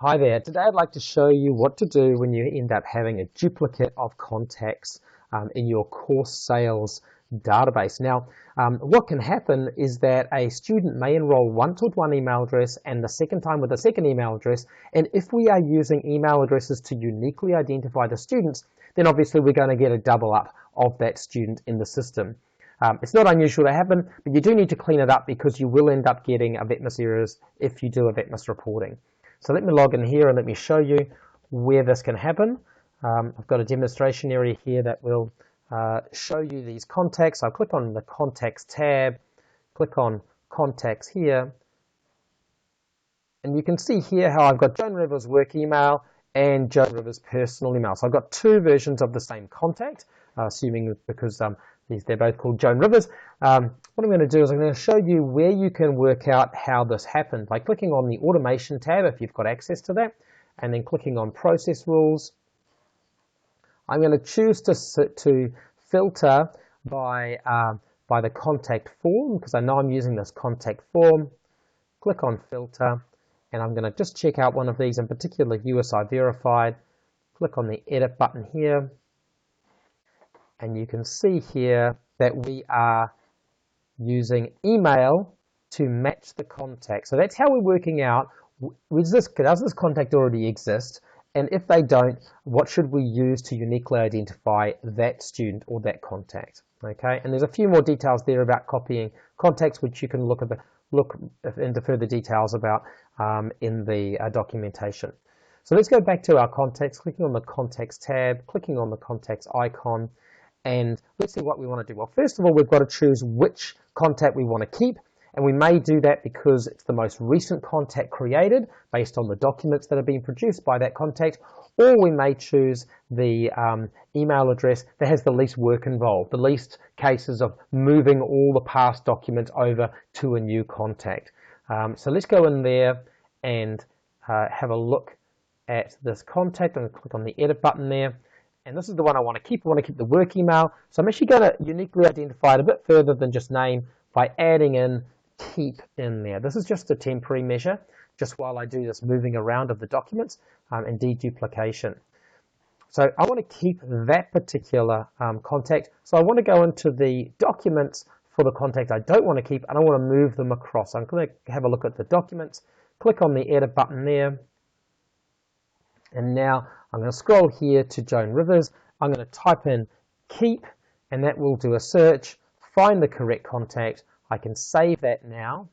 Hi there. Today I'd like to show you what to do when you end up having a duplicate of contacts in your course sales database. Now, what can happen is that a student may enroll once with one email address and the second time with a second email address. And if we are using email addresses to uniquely identify the students, then obviously we're going to get a double up of that student in the system. It's not unusual to happen, but you do need to clean it up because you will end up getting a VETMIS errors if you do a VETMIS reporting. So let me log in here and let me show you where this can happen. I've got a demonstration area here that will show you these contacts. I'll click on the Contacts tab, click on Contacts here, and you can see here how I've got Joan Rivers' work email and Joan Rivers' personal email. So I've got two versions of the same contact, assuming because they're both called Joan Rivers. What I'm going to do is I'm going to show you where you can work out how this happened by clicking on the Automation tab if you've got access to that, and then clicking on Process Rules. I'm going to choose to filter by the contact form because I know I'm using this contact form. Click on Filter, and I'm going to just check out one of these, in particular USI Verified. Click on the Edit button here. And you can see here that we are using email to match the contact. So that's how we're working out, does this contact already exist? And if they don't, what should we use to uniquely identify that student or that contact? Okay, and there's a few more details there about copying contacts, which you can look into further details about in the documentation. So let's go back to our contacts, clicking on the Contacts tab, clicking on the Contacts icon, and let's see what we want to do. Well, first of all, we've got to choose which contact we want to keep, and we may do that because it's the most recent contact created based on the documents that have been produced by that contact, or we may choose the email address that has the least work involved, the least cases of moving all the past documents over to a new contact. So let's go in there and have a look at this contact. I'm going to click on the Edit button there. And this is the one I want to keep. I want to keep the work email. So I'm actually going to uniquely identify it a bit further than just name by adding in keep in there. This is just a temporary measure, just while I do this moving around of the documents and deduplication. So I want to keep that particular contact. So I want to go into the documents for the contact I don't want to keep, and I want to move them across. I'm going to have a look at the documents, click on the Edit button there, and now I'm going to scroll here to Joan Rivers. I'm going to type in keep, and that will do a search, find the correct contact. I can save that now.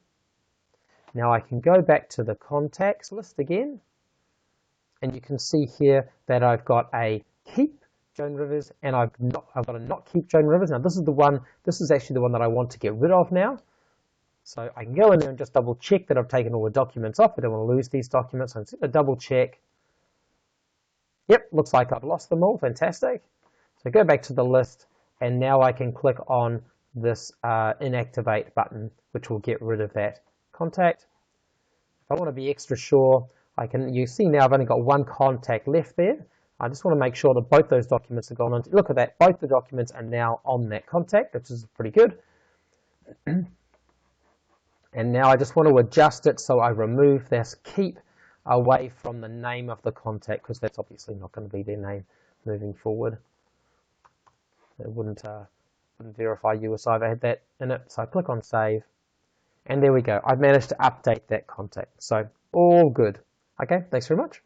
Now I can go back to the contacts list again, and you can see here that I've got a keep Joan Rivers, and I've got a not keep Joan Rivers. Now this is actually the one that I want to get rid of now. So I can go in there and just double check that I've taken all the documents off. I don't want to lose these documents. So I'm just going to double check. Yep, looks like I've lost them all. Fantastic. So go back to the list, and now I can click on this inactivate button, which will get rid of that contact. If I want to be extra sure, you see now I've only got one contact left there. I just want to make sure that both those documents have gone on. Look at that, both the documents are now on that contact, which is pretty good. And now I just want to adjust it so I remove this keep away from the name of the contact, because that's obviously not going to be their name moving forward. It wouldn't verify USI if I had that in it. So I click on Save, and there we go. I've managed to update that contact. So all good. Okay, thanks very much.